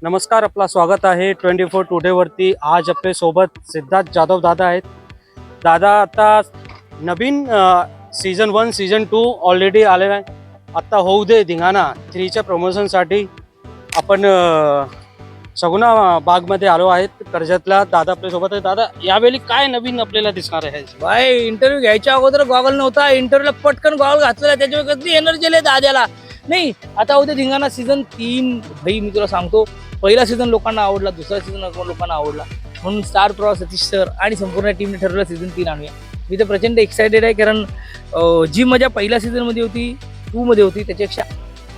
नमस्कार, आपला स्वागत आहे 24 टुडे वरती। आज आपले सोबत सिद्धार्थ जाधव दादा आहेत। दादा आता नवीन सीझन 1 सीझन 2 ऑलरेडी आलेला आहे। आता होऊ दे धिंगाणा 3च्या प्रमोशनसाठी आपण सगुणा बागमध्ये आलो आहेत कर्जतला। दादा आपल्या सोबत आहे। दादा, यावेळी काय नवीन आपल्याला दिसणार आहे? भाई इंटरव्ह्यू घ्यायच्या अगोदर गॉगल नव्हता, इंटरव्ह्यूला पटकन गॉगल घातलेला, त्याच्यावर कधी एनर्जी आली दाद्याला नाही। आता होते धिंगाणा सीझन 3। भाई मी तुला सांगतो, पहिला सीझन लोकांना आवडला, दुसरा सीझन लोकांना आवडला, म्हणून स्टार प्रवाह सतीश सर आणि संपूर्ण टीमने ठरवलं सीझन 3 आणूया। मी तर प्रचंड एक्सायटेड आहे, कारण जी मजा पहिल्या सीझन मध्ये होती, 2 मध्ये होती, त्याच्यापेक्षा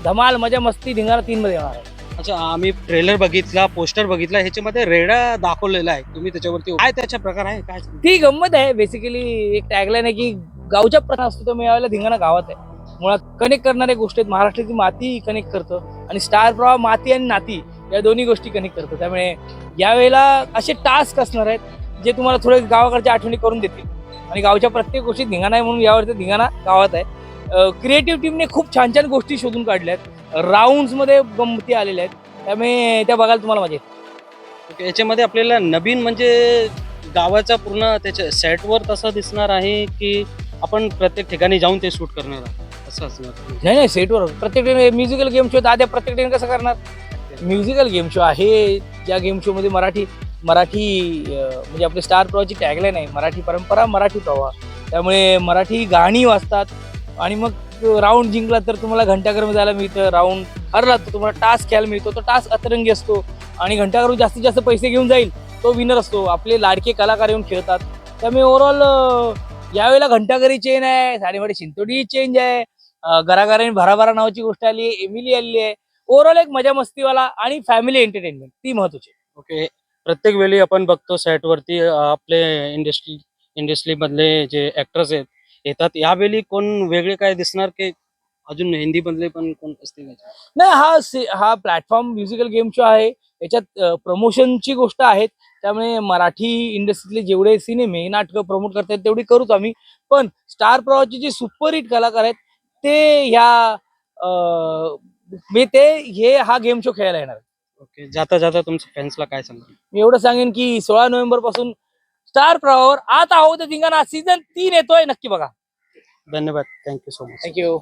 धमाल मजा मस्ती धिंगाणा 3 मध्ये येणार आहे। अच्छा, आम्ही ट्रेलर बघितला, पोस्टर बघितला, ह्याच्यामध्ये रेडा दाखवलेला आहे तुम्ही त्याच्यावरती, काय त्याचा प्रकार आहे? काय ती गंमत आहे। बेसिकली एक टॅगलाईन आहे की गावच्या प्रश्न असतो तो मिळायला धिंगाणा गावात आहे। मुळात कनेक्ट करणाऱ्या गोष्टी आहेत। महाराष्ट्राची माती कनेक्ट करतं आणि स्टार प्रवाह माती आणि नाती या दोन्ही गोष्टी कनेक्ट करतं। त्यामुळे यावेळेला असे टास्क असणार आहेत जे तुम्हाला थोडे गावाकडच्या आठवणी करून देतील आणि गावच्या प्रत्येक गोष्टीत धिंगाणा आहे, म्हणून यावरती धिंगाणा गावात आहे। क्रिएटिव्ह टीमने खूप छान छान गोष्टी शोधून काढल्या आहेत, राऊंड्समध्ये गमती आलेल्या आहेत, त्यामुळे त्या बघायला तुम्हाला मजा येईल। याच्यामध्ये आपल्याला नवीन म्हणजे गावाचा पूर्ण त्याच्या सेटवर तसं दिसणार आहे की आपण प्रत्येक ठिकाणी जाऊन ते शूट करणार आहे असं असणार? नाही, सेटवर प्रत्येक म्युझिकल गेम शो दाद्या प्रत्येक डेन कसं करणार? म्युझिकल गेम शो आहे, ज्या गेम शो मध्ये मराठी म्हणजे आपले स्टार प्रवाहची टॅगलाईन आहे, मराठी परंपरा मराठी प्रवाह। त्यामुळे मराठी गाणी वाजतात आणि मग राऊंड जिंकला तर तुम्हाला घंटाघर जायला मिळतं, राऊंड हरला तर तुम्हाला टास्क खेळायला मिळतो, तो टास्क अतरंगी असतो आणि घंटाघर जास्तीत जास्त पैसे घेऊन जाईल तो विनर असतो। आपले लाडके कलाकार येऊन खेळतात, त्यामुळे ओव्हरऑल यावेळेला घंटाघरी चेंज आहे, साडेवाडी शिंतोडी चेंज आहे, घराघराने भराभरा नावाची गोष्ट आली आहे, एमिली आली आहे। ओव्हरऑल एक मजा मस्तीवाला आणि फॅमिली एंटरटेनमेंट ती महत्वाची। ओके, प्रत्येक वेळी आपण बघतो सेटवरती आपले इंडस्ट्री मधले जे ऍक्टर्स आहेत येतात, यावेळी कोण वेगळे काय दिसणार की अजून हिंदी मधले पण कोण असतील? नाही, हा प्लॅटफॉर्म म्युझिकल गेम शो आहे, याच्यात प्रमोशनची गोष्ट आहेत, त्यामुळे मराठी इंडस्ट्रीतले जेवढे सिनेमे नाटकं प्रमोट करतात तेवढी करूच आम्ही। पण स्टार प्रवाहचे जे सुपरहिट कलाकार आहेत ते हा गेम शो खेळायला येणार। ओके, जाता जाता तुमच्या फॅन्सला काय सांगा? मी एवढं सांगेन की 16 नोव्हेंबर पासून स्टार प्रवाहावर आता आहोत धिंगाणा सीझन 3 येतोय, नक्की बघा। धन्यवाद, थँक्यू सो मच। थँक्यू।